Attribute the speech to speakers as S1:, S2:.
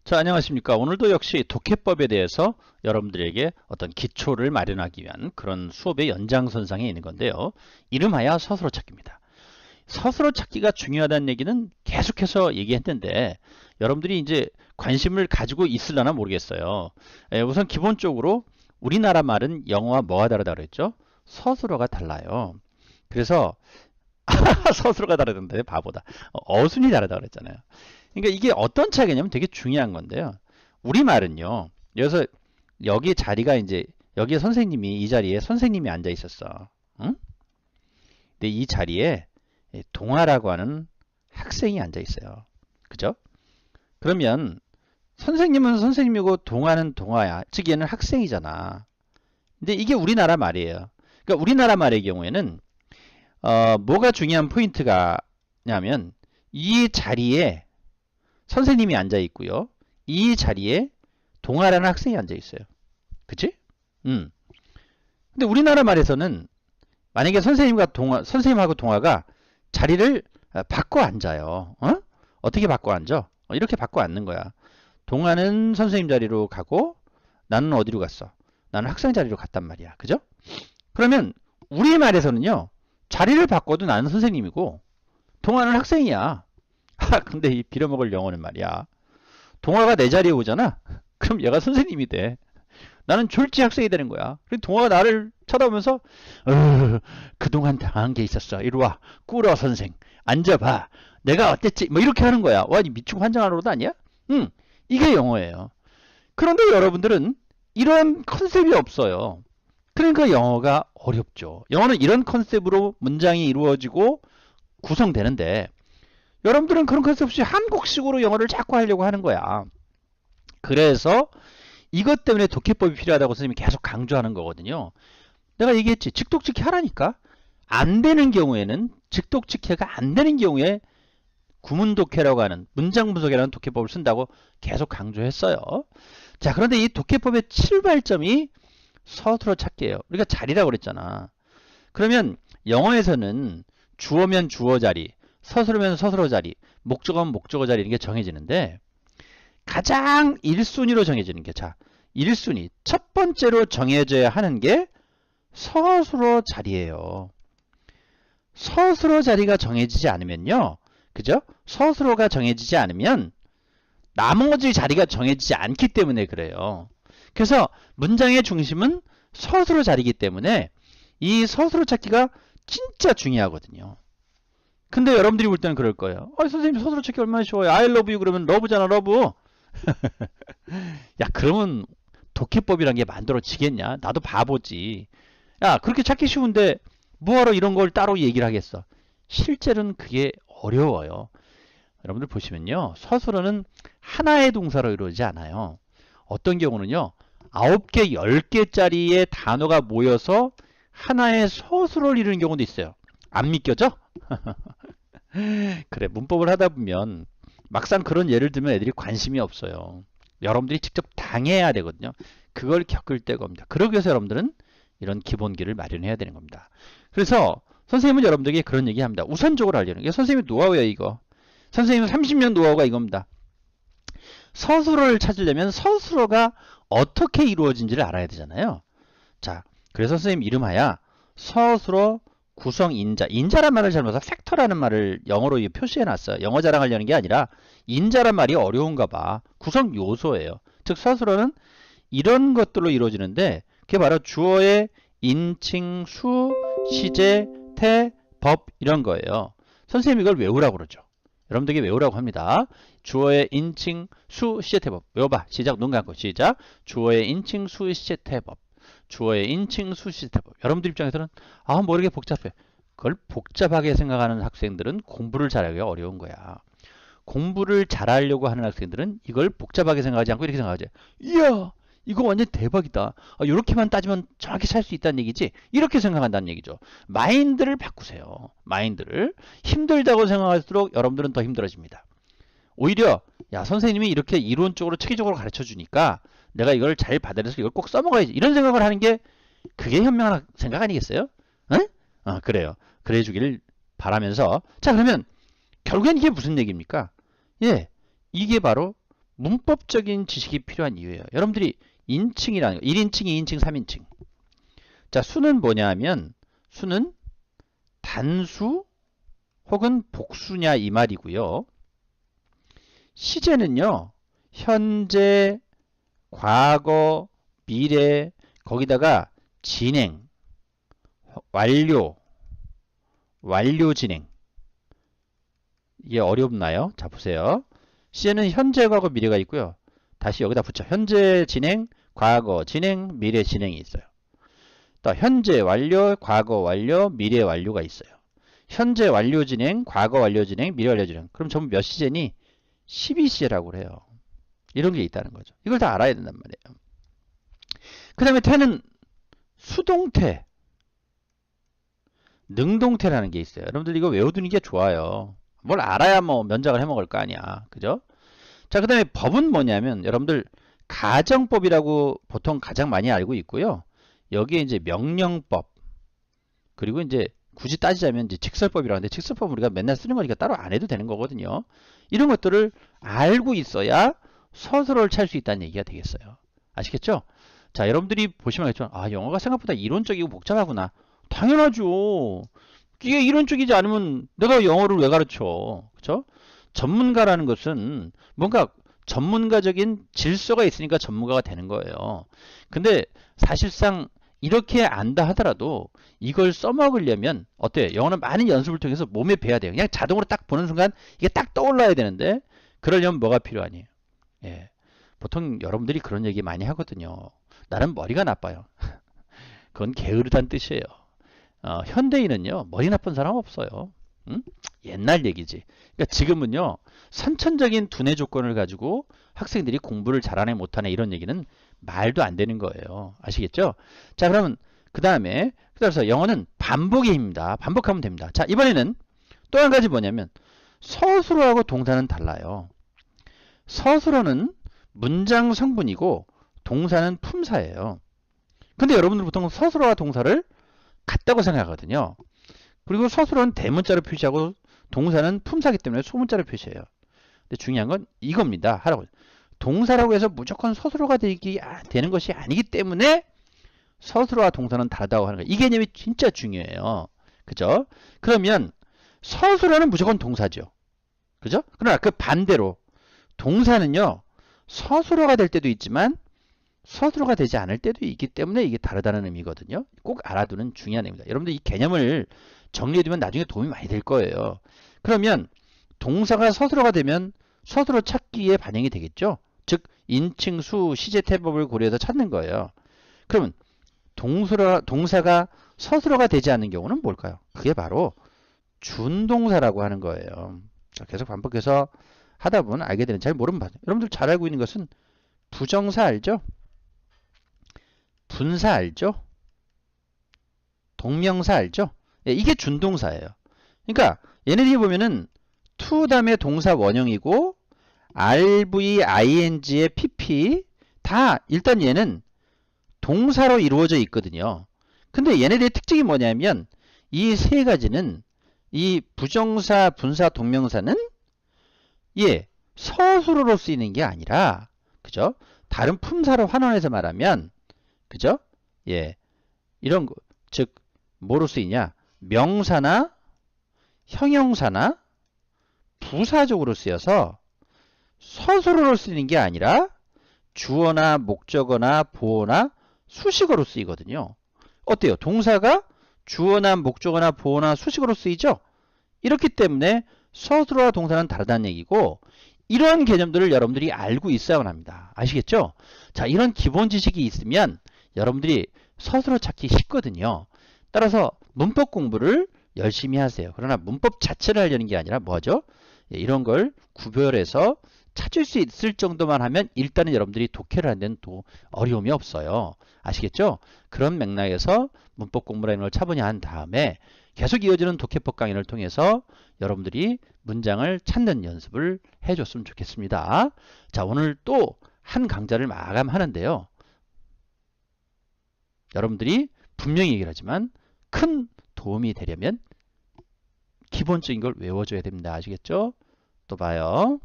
S1: 자, 안녕하십니까. 오늘도 역시 독해법에 대해서 여러분들에게 어떤 기초를 마련하기 위한 그런 수업의 연장선상에 있는 건데요. 이름하여 서술어 찾기입니다. 서술어 찾기가 중요하다는 얘기는 계속해서 얘기했는데 여러분들이 이제 관심을 가지고 있으려나 모르겠어요. 우선 기본적으로 우리나라 말은 영어와 뭐가 다르다 그랬죠? 서술어가 달라요. 그래서 서술어가 다르던데 바보다. 어순이 다르다 그랬잖아요. 그러니까 이게 어떤 차이냐면 되게 중요한 건데요. 우리말은요. 여기서 여기 자리가 이제 여기에 선생님이 이 자리에 선생님이 앉아 있었어. 응? 근데 이 자리에 동아라고 하는 학생이 앉아 있어요. 그죠? 그러면 선생님은 선생님이고 동아는 동아야. 즉 얘는 학생이잖아. 근데 이게 우리나라 말이에요. 그러니까 우리나라 말의 경우에는 뭐가 중요한 포인트가 냐면 이 자리에 선생님이 앉아 있고요. 이 자리에 동아라는 학생이 앉아 있어요. 그치? 근데 우리나라 말에서는 만약에 선생님하고 동아가 자리를 바꿔 앉아요. 어떻게 바꿔 앉아? 이렇게 바꿔 앉는 거야. 동아는 선생님 자리로 가고 나는 어디로 갔어? 나는 학생 자리로 갔단 말이야. 그죠? 그러면 우리말에서는요. 자리를 바꿔도 나는 선생님이고 동아는 학생이야. 근데 이 빌어먹을 영어는 말이야. 동아가 내 자리에 오잖아? 그럼 얘가 선생님이 돼. 나는 졸지 학생이 되는 거야. 그리고 동아가 나를 쳐다보면서 그동안 당한 게 있었어. 이리 와. 꿇어 선생. 앉아봐. 내가 어땠지? 뭐 이렇게 하는 거야. 와, 니 미치고 환장하는 것도 아니야? 응. 이게 영어예요. 그런데 여러분들은 이런 컨셉이 없어요. 그러니까 영어가 어렵죠. 영어는 이런 컨셉으로 문장이 이루어지고 구성되는데 여러분들은 그런 컨셉 없이 한국식으로 영어를 자꾸 하려고 하는 거야. 그래서 이것 때문에 독해법이 필요하다고 선생님이 계속 강조하는 거거든요. 내가 얘기했지. 즉독즉해 하라니까. 안 되는 경우에는 즉독즉해가 안 되는 경우에 구문독해라고 하는 문장 분석이라는 독해법을 쓴다고 계속 강조했어요. 자, 그런데 이 독해법의 출발점이 서술어 찾기예요. 우리가 자리라고 그랬잖아. 그러면 영어에서는 주어면 주어 자리, 서술어면 서술어 자리, 목적어면 목적어 자리 이런 게 정해지는데 가장 1순위로 정해지는 게 자, 1순위 첫 번째로 정해져야 하는 게 서술어 자리예요. 서술어 자리가 정해지지 않으면요. 그죠? 서술어가 정해지지 않으면 나머지 자리가 정해지지 않기 때문에 그래요. 그래서 문장의 중심은 서술어 자리이기 때문에 이 서술어 찾기가 진짜 중요하거든요. 근데 여러분들이 볼 때는 그럴 거예요. 선생님 서술어 찾기 얼마나 쉬워요. I love you 그러면 러브잖아, 러브. 야, 그러면 독해법이란 게 만들어지겠냐? 나도 바보지. 야, 그렇게 찾기 쉬운데 뭐하러 이런 걸 따로 얘기를 하겠어. 실제로는 그게 어려워요. 여러분들 보시면요. 서술어는 하나의 동사로 이루어지지 않아요. 어떤 경우는요. 9개, 10개짜리의 단어가 모여서 하나의 서술어를 이루는 경우도 있어요. 안 믿겨져? 그래, 문법을 하다 보면 막상 그런 예를 들면 애들이 관심이 없어요. 여러분들이 직접 당해야 되거든요. 그걸 겪을 때가 옵니다. 그러기 위해서 여러분들은 이런 기본기를 마련해야 되는 겁니다. 그래서 선생님은 여러분들에게 그런 얘기 합니다. 우선적으로 알려는 게 선생님의 노하우예요, 이거. 선생님 30년 노하우가 이겁니다. 서술어를 찾으려면 서술어가 어떻게 이루어진지를 알아야 되잖아요. 자, 그래서 선생님 이름하여 서술어 구성 인자. 인자란 말을 잘못해서 팩터라는 말을 영어로 표시해놨어요. 영어 자랑하려는 게 아니라 인자란 말이 어려운가 봐. 구성 요소예요. 즉 서술어는 이런 것들로 이루어지는데 그게 바로 주어의 인칭, 수, 시제, 태, 법 이런 거예요. 선생님이 이걸 외우라고 그러죠. 여러분들에게 외우라고 합니다. 주어의 인칭, 수, 시제, 태, 법. 외워봐. 시작. 눈 감고 시작. 주어의 인칭, 수, 시제, 태, 법. 주어의 인칭, 수, 시제, 태, 법. 여러분들 입장에서는 모르게 복잡해. 그걸 복잡하게 생각하는 학생들은 공부를 잘하기가 어려운 거야. 공부를 잘하려고 하는 학생들은 이걸 복잡하게 생각하지 않고 이렇게 생각하지. 이야, 이거 완전 대박이다. 이렇게만 따지면 정확히 살 수 있다는 얘기지. 이렇게 생각한다는 얘기죠. 마인드를 바꾸세요. 마인드를. 힘들다고 생각할수록 여러분들은 더 힘들어집니다. 오히려 야, 선생님이 이렇게 이론적으로 체계적으로 가르쳐 주니까 내가 이걸 잘 받아들여서 이걸 꼭 써먹어야지. 이런 생각을 하는 게 그게 현명한 생각 아니겠어요? 에? 그래요. 그래 주기를 바라면서 자, 그러면 결국엔 이게 무슨 얘기입니까? 예, 이게 바로 문법적인 지식이 필요한 이유예요. 여러분들이 인칭이라는 거, 1인칭, 2인칭, 3인칭. 자, 수는 뭐냐 하면 수는 단수 혹은 복수냐 이 말이고요. 시제는요. 현재, 과거, 미래, 거기다가 진행, 완료, 완료 진행. 이게 어렵나요? 자, 보세요. 시제는 현재, 과거, 미래가 있고요. 다시 여기다 붙여. 현재 진행, 과거 진행, 미래 진행이 있어요. 또 현재 완료, 과거 완료, 미래 완료가 있어요. 현재 완료 진행, 과거 완료 진행, 미래 완료 진행. 그럼 전부 몇 시제니? 12시제라고 그래요. 이런 게 있다는 거죠. 이걸 다 알아야 된단 말이에요. 그 다음에 태는 수동태, 능동태라는 게 있어요. 여러분들 이거 외워두는 게 좋아요. 뭘 알아야 뭐 면접을 해먹을 거 아니야. 그죠? 자, 그 다음에 법은 뭐냐면 여러분들 가정법이라고 보통 가장 많이 알고 있고요. 여기에 이제 명령법, 그리고 이제 굳이 따지자면 이제 직설법이라고 하는데 직설법은 우리가 맨날 쓰는 거니까 따로 안 해도 되는 거거든요. 이런 것들을 알고 있어야 서술어를 찾을 수 있다는 얘기가 되겠어요. 아시겠죠? 자, 여러분들이 보시면 알겠지만 아, 영어가 생각보다 이론적이고 복잡하구나. 당연하죠. 이게 이론적이지 않으면 내가 영어를 왜 가르쳐? 그렇죠? 전문가라는 것은 뭔가 전문가적인 질서가 있으니까 전문가가 되는 거예요. 근데 사실상 이렇게 안다 하더라도 이걸 써먹으려면 어때요? 영어는 많은 연습을 통해서 몸에 배야 돼요. 그냥 자동으로 딱 보는 순간 이게 딱 떠올라야 되는데 그러려면 뭐가 필요하니? 예. 보통 여러분들이 그런 얘기 많이 하거든요. 나는 머리가 나빠요. 그건 게으르다는 뜻이에요. 현대인은요. 머리 나쁜 사람 없어요. 응? 옛날 얘기지. 그러니까 지금은요. 선천적인 두뇌 조건을 가지고 학생들이 공부를 잘하네 못하네 이런 얘기는 말도 안 되는 거예요. 아시겠죠? 자, 그러면 그 다음에 그래서 영어는 반복의 힘입니다. 반복하면 됩니다. 자, 이번에는 또 한 가지 뭐냐면 서술어하고 동사는 달라요. 서술어는 문장 성분이고 동사는 품사예요. 근데 여러분들 보통 서술어와 동사를 같다고 생각하거든요. 그리고 서술어는 대문자로 표시하고 동사는 품사기 때문에 소문자로 표시해요. 근데 중요한 건 이겁니다. 하라고. 동사라고 해서 무조건 서술어가 되는 것이 아니기 때문에 서술어와 동사는 다르다고 하는 거예요. 이 개념이 진짜 중요해요. 그죠? 그러면 서술어는 무조건 동사죠. 그죠? 그러나 그 반대로 동사는요. 서술어가 될 때도 있지만 서술어가 되지 않을 때도 있기 때문에 이게 다르다는 의미거든요. 꼭 알아두는 중요한 의미입니다. 여러분들 이 개념을 정리해두면 나중에 도움이 많이 될 거예요. 그러면 동사가 서술어가 되면 서술어 찾기에 반영이 되겠죠. 즉 인칭, 수, 시제, 태법을 고려해서 찾는 거예요. 그러면 동사가 서술어가 되지 않는 경우는 뭘까요? 그게 바로 준동사라고 하는 거예요. 자, 계속 반복해서 하다 보면 알게 되는, 잘 모르면 봐요. 여러분들 잘 알고 있는 것은 부정사 알죠? 분사 알죠? 동명사 알죠? 예, 이게 준동사예요. 그러니까 얘네들이 보면은 to 다음에 동사 원형이고 RV, ING의 PP 다 일단 얘는 동사로 이루어져 있거든요. 근데 얘네들의 특징이 뭐냐면 이 세 가지는 이 부정사, 분사, 동명사는 예, 서술어로 쓰이는 게 아니라 그죠? 다른 품사로 환원해서 말하면 그죠? 예. 이런 거, 즉 뭐로 쓰이냐? 명사나 형용사나 부사적으로 쓰여서 서술어로 쓰이는 게 아니라 주어나 목적어나 보어나 수식어로 쓰이거든요. 어때요? 동사가 주어나 목적어나 보어나 수식어로 쓰이죠? 이렇기 때문에 서술어와 동사는 다르다는 얘기고 이러한 개념들을 여러분들이 알고 있어야만 합니다. 아시겠죠? 자, 이런 기본 지식이 있으면 여러분들이 서술어 찾기 쉽거든요. 따라서 문법 공부를 열심히 하세요. 그러나 문법 자체를 하려는 게 아니라 뭐죠? 예, 이런 걸 구별해서 찾을 수 있을 정도만 하면 일단은 여러분들이 독해를 하는 데는 또 어려움이 없어요. 아시겠죠? 그런 맥락에서 문법 공부라는 걸 차분히 한 다음에 계속 이어지는 독해법 강의를 통해서 여러분들이 문장을 찾는 연습을 해줬으면 좋겠습니다. 자, 오늘 또 한 강좌를 마감하는데요. 여러분들이 분명히 얘기를 하지만 큰 도움이 되려면 기본적인 걸 외워줘야 됩니다. 아시겠죠? 또 봐요.